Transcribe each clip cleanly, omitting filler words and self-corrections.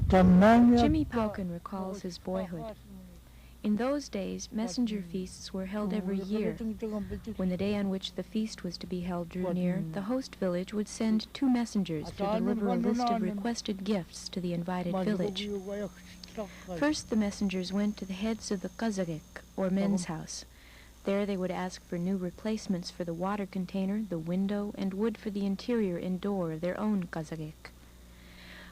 Jimmy Pauken recalls his boyhood. In those days, messenger feasts were held every year. When the day on which the feast was to be held drew near, the host village would send 2 messengers to deliver a list of requested gifts to the invited village. First, the messengers went to the heads of the kazagek, or men's house. There they would ask for new replacements for the water container, the window, and wood for the interior and door of their own kazagek.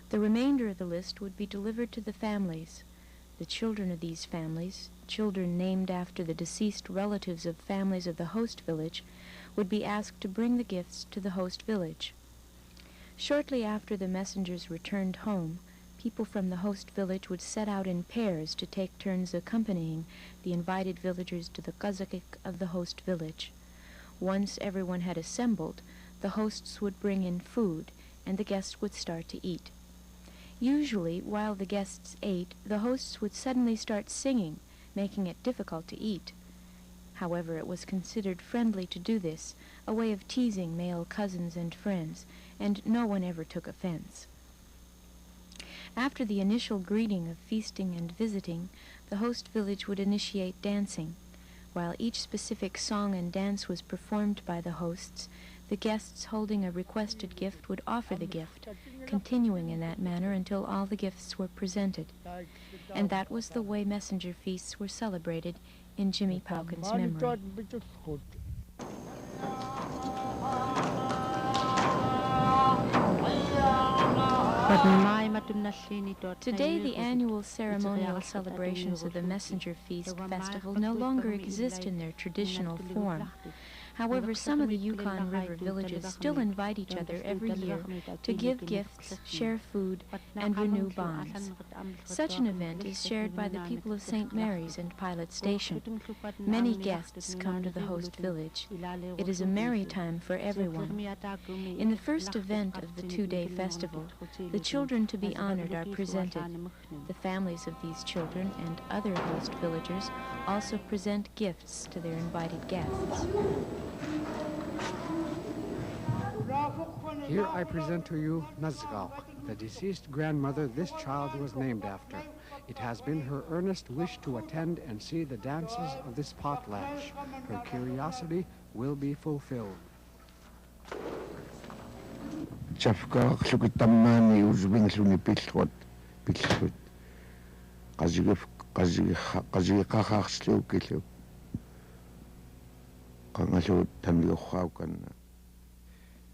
The remainder of the list would be delivered to the families. The children of these families, children named after the deceased relatives of families of the host village, would be asked to bring the gifts to the host village. Shortly after the messengers returned home, people from the host village would set out in pairs to take turns accompanying the invited villagers to the kazakik of the host village. Once everyone had assembled, the hosts would bring in food, and the guests would start to eat. Usually, while the guests ate, the hosts would suddenly start singing, making it difficult to eat. However, it was considered friendly to do this, a way of teasing male cousins and friends, and no one ever took offense. After the initial greeting of feasting and visiting, the host village would initiate dancing. While each specific song and dance was performed by the hosts, the guests holding a requested gift would offer the gift, continuing in that manner until all the gifts were presented. And that was the way messenger feasts were celebrated in Jimmy Pauken's memory. Today, the annual ceremonial celebrations of the Messenger Feast Festival no longer exist in their traditional form. However, some of the Yukon River villages still invite each other every year to give gifts, share food, and renew bonds. Such an event is shared by the people of St. Mary's and Pilot Station. Many guests come to the host village. It is a merry time for everyone. In the first event of the 2-day festival, the children to be honored are presented. The families of these children and other host villagers also present gifts to their invited guests. Here I present to you Nazgauk, the deceased grandmother this child was named after. It has been her earnest wish to attend and see the dances of this potlatch. Her curiosity will be fulfilled.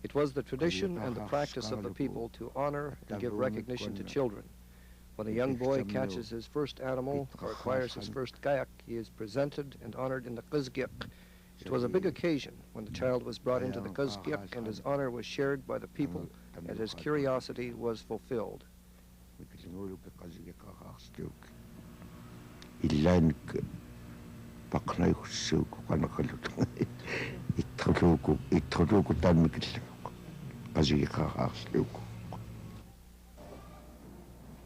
It was the tradition and the practice of the people to honor and give recognition to children. When a young boy catches his first animal or acquires his first kayak, he is presented and honored in the kuzgiak. It was a big occasion when the child was brought into the kuzgiak and his honor was shared by the people and his curiosity was fulfilled.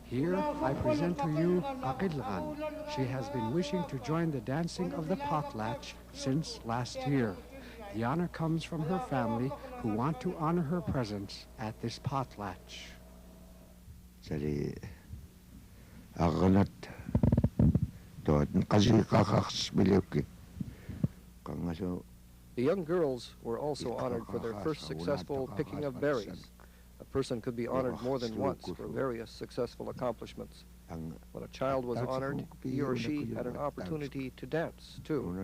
Here I present to you Aqilgan. She has been wishing to join the dancing of the potlatch since last year. The honor comes from her family who want to honor her presence at this potlatch. The young girls were also honored for their first successful picking of berries. A person could be honored more than once for various successful accomplishments. When a child was honored, he or she had an opportunity to dance, too.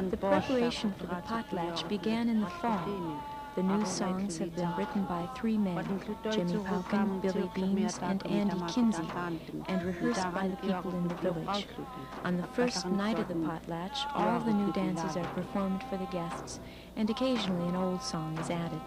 The preparation for the potlatch began in the fall. The new songs have been written by 3 men, Jimmy Pauken, Billy Beams, and Andy Kinsey, and rehearsed by the people in the village. On the first night of the potlatch, all the new dances are performed for the guests, and occasionally an old song is added.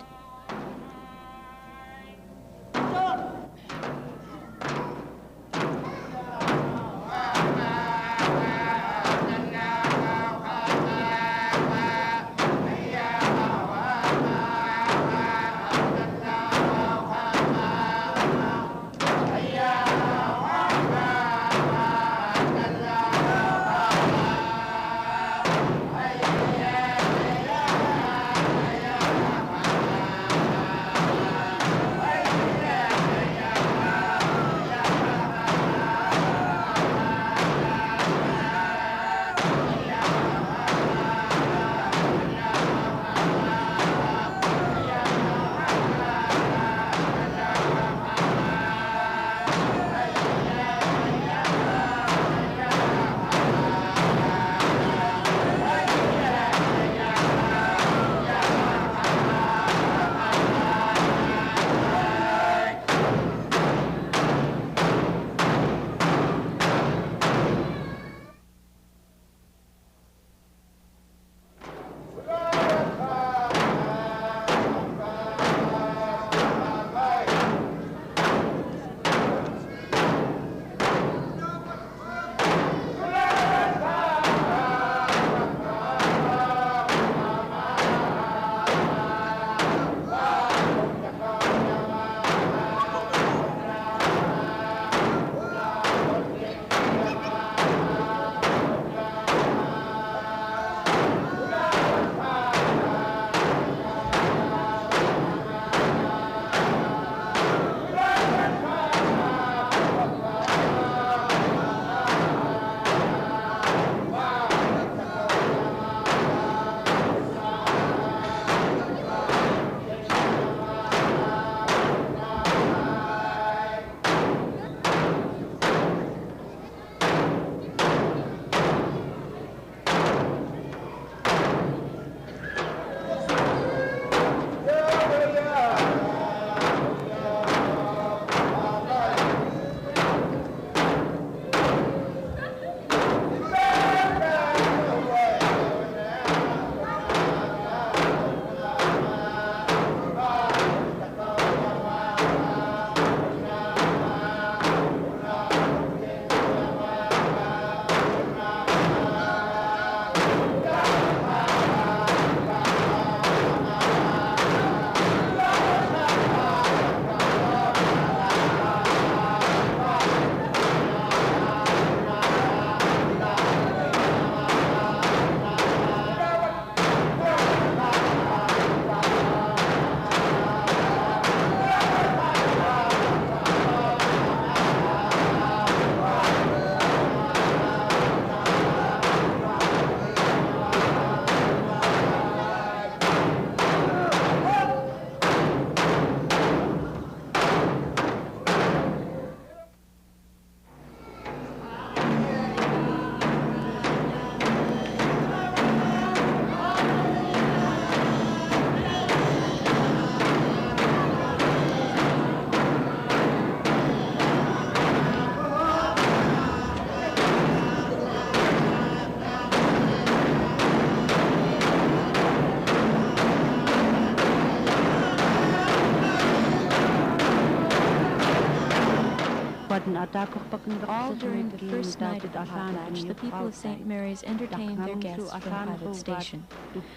All during the first night of the potlatch, the people of St. Mary's entertain their guests from private station.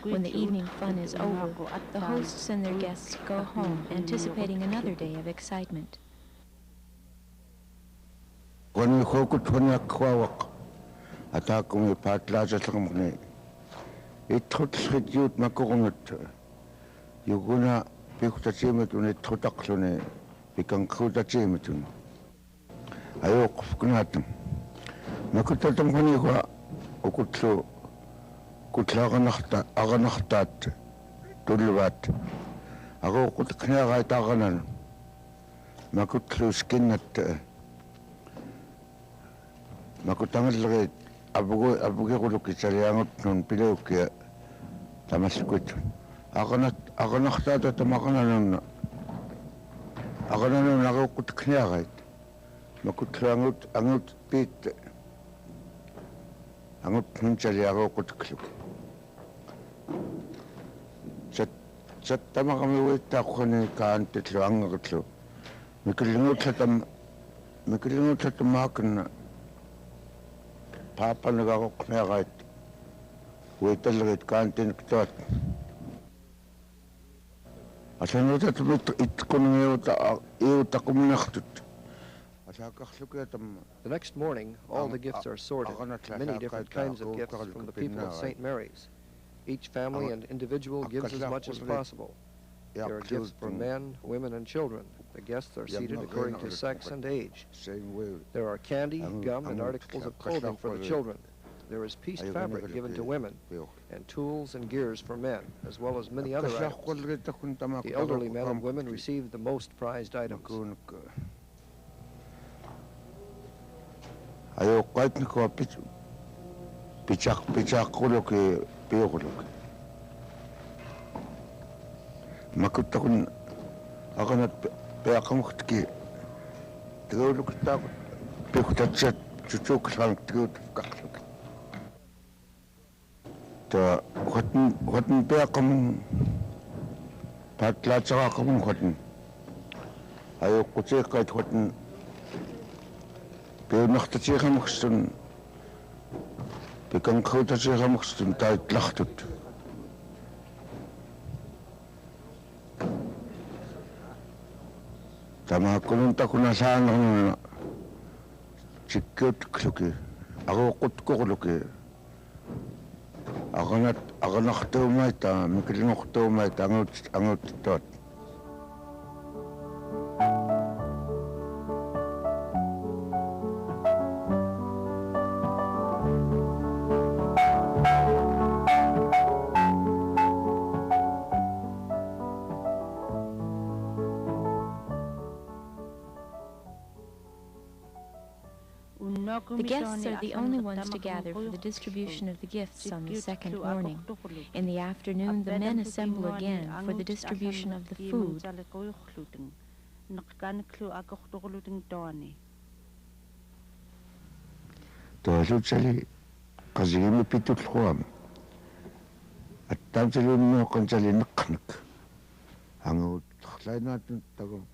When the evening fun is over, the hosts and their guests go home, anticipating another day of excitement. When we go to Kwawak, attack on the potlatch at Lamone, it trots reduced Macoronut. You gonna pick the Chimetun, it trotaxone, become crude the Chimetun. Ayok kunatam. Nakutatam kaniwa ukutlo kutlaganakta aganaktat tulvat. Ako kutknaga taganan. Makutlo skinat makutangal abuge kulukitsariangot nun pileukia tamaskut. Aganaktat tamakananan. Agananan ako kutknaga. Makutlangut angut pit angut nunchali ako kutklu. Chat tama kami wita ko ni kaantitlo angutlo. Mikilingut latam makan papa nagako knagait. Wita lagit kaantin ktot. Asanot at itkon iuta kuminaktut. The next morning, all the gifts are sorted, many different kinds of gifts from the people of St. Mary's. Each family and individual gives as much as possible. There are gifts for men, women, and children. The guests are seated according to sex and age. There are candy, gum, and articles of clothing for the children. There is pieced fabric given to women, and tools and gears for men, as well as many other items. The elderly men and women receive the most prized items. Ayo kahit ni ko pichak kulo ke peo kulo ke makutakun ako na peakam kutki tegaulo kita pekutatchat cucuk sang tegaut kakak ta hoten peakam patlacha kamun hoten ayo kucek kahit hoten Nachtatjeghamgsten, bekam Kautatjeghamgsten, tijd lacht het. Tama kununta kunasaan ng chikot kluki, ako kutkuluki. Ako nakataumay ta, mikilinoktaumay ta, angot tot. The guests are the only ones to gather for the distribution of the gifts on the second morning. In the afternoon, the men assemble again for the distribution of the food.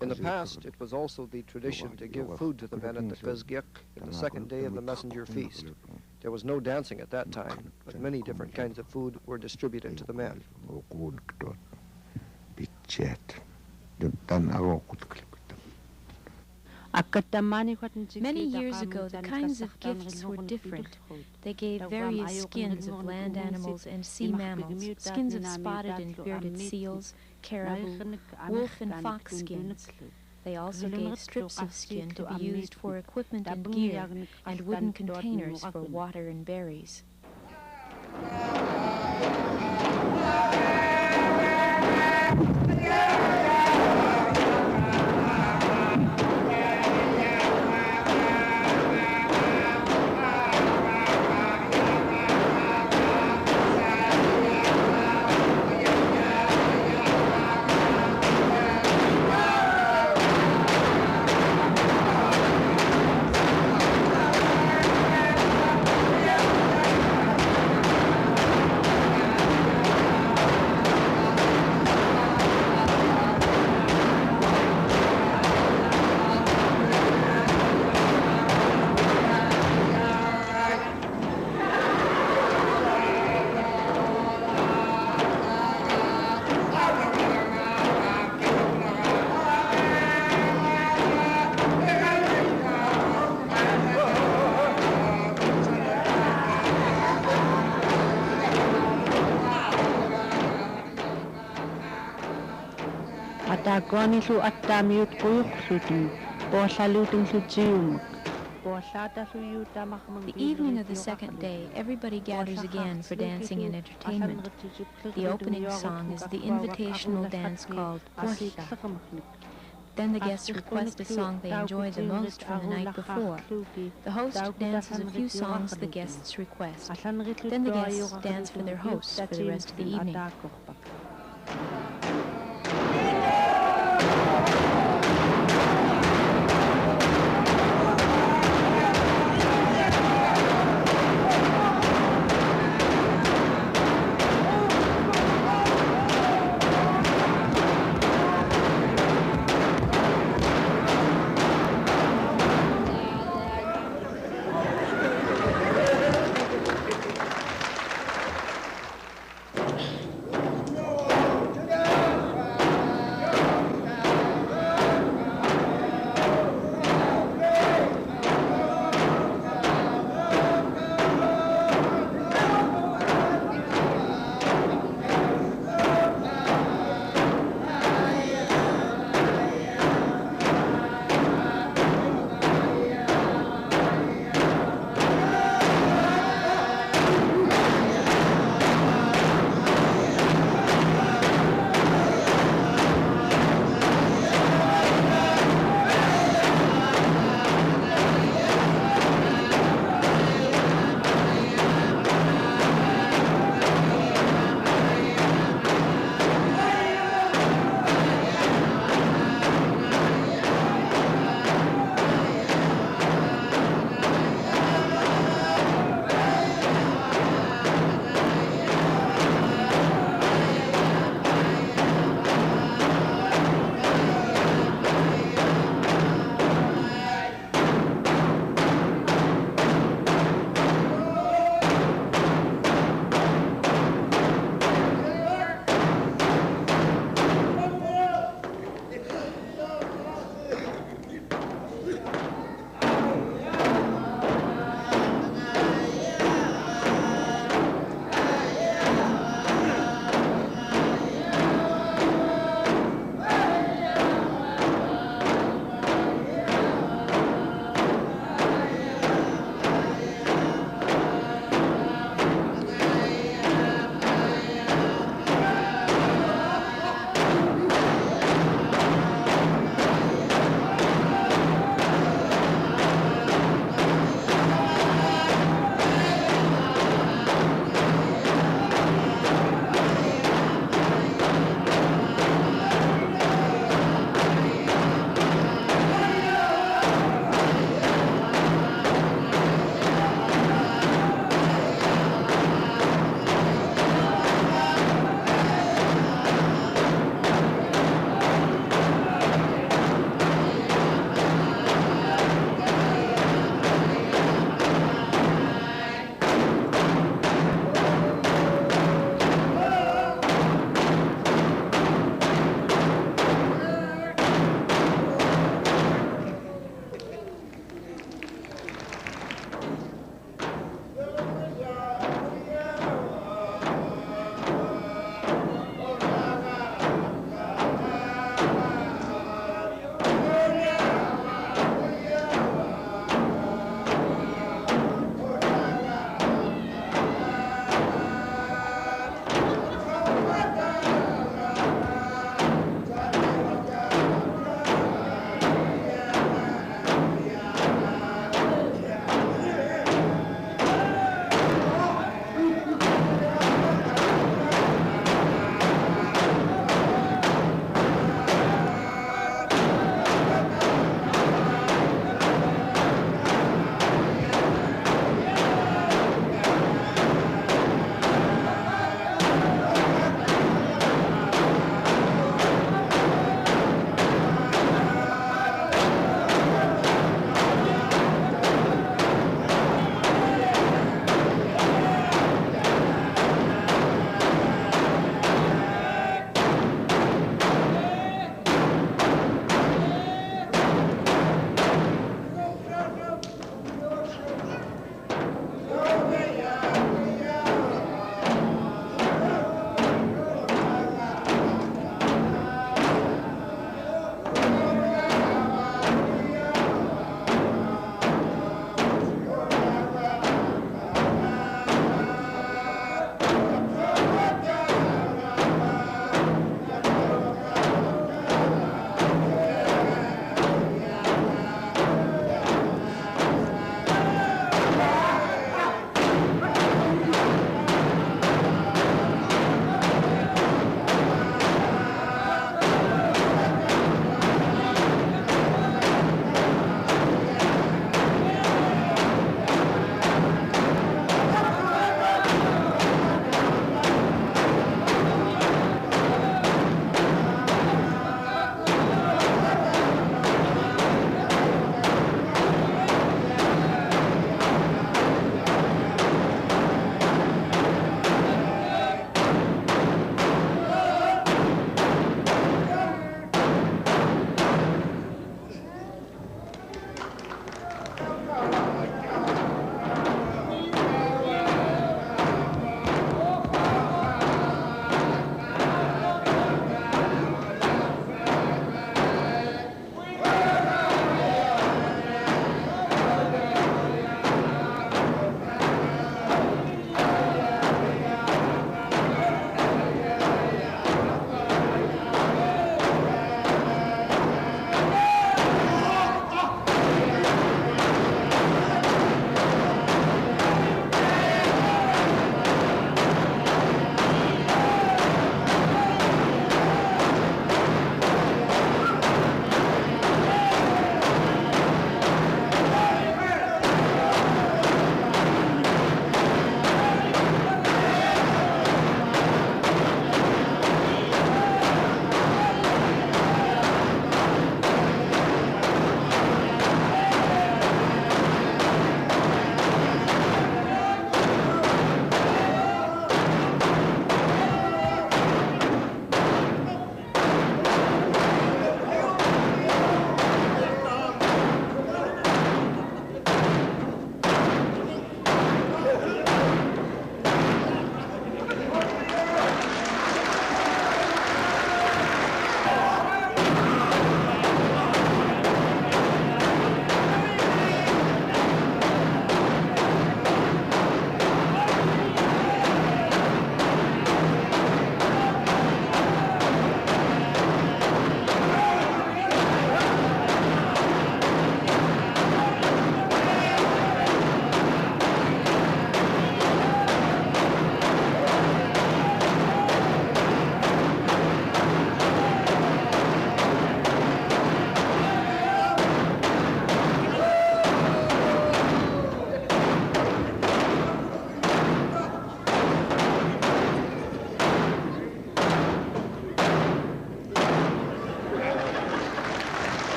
In the past, it was also the tradition to give food to the men at the Fezgiak in the second day of the messenger feast. There was no dancing at that time, but many different kinds of food were distributed to the men. Many years ago, the kinds of gifts were different. They gave various skins of land animals and sea mammals, skins of spotted and bearded seals, caribou, wolf and fox skins. They also gave strips of skin to be used for equipment and gear, and wooden containers for water and berries. Taguanilu at damiut kuyuklutin, bosalutin lutium. The evening of the second day, everybody gathers again for dancing and entertainment. The opening song is the invitational dance called Pocha. Then the guests request a song they enjoyed the most from the night before. The host dances a few songs the guests request. Then the guests dance for their hosts for the rest of the evening.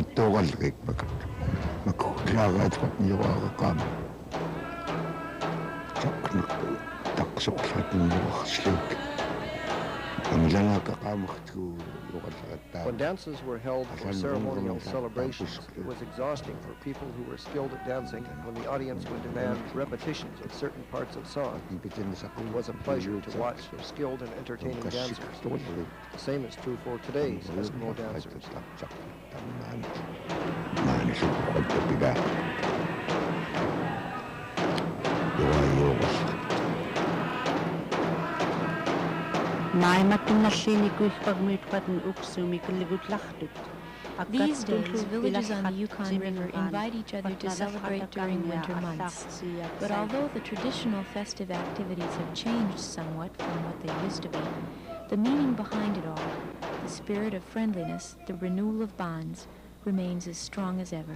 Tattoogalrik bakat. Magkuklagat at niyawagakam. Saknak taksoklat niyawakaslik. Ang lalakakamaktu yukalakata. When dances were held for ceremonial celebrations, it was exhausting for people who were skilled at dancing when the audience would demand repetitions of certain parts of songs. It was a pleasure to watch skilled and entertaining dancers. The same is true for today's Eskimo dancers. Mai matungalini kuih pagmuitpatan uksumi kuligutlakhdut. These days, villages on the Yukon River invite each other to celebrate during winter months. But although the traditional festive activities have changed somewhat from what they used to be, the meaning behind it all, the spirit of friendliness, the renewal of bonds, remains as strong as ever.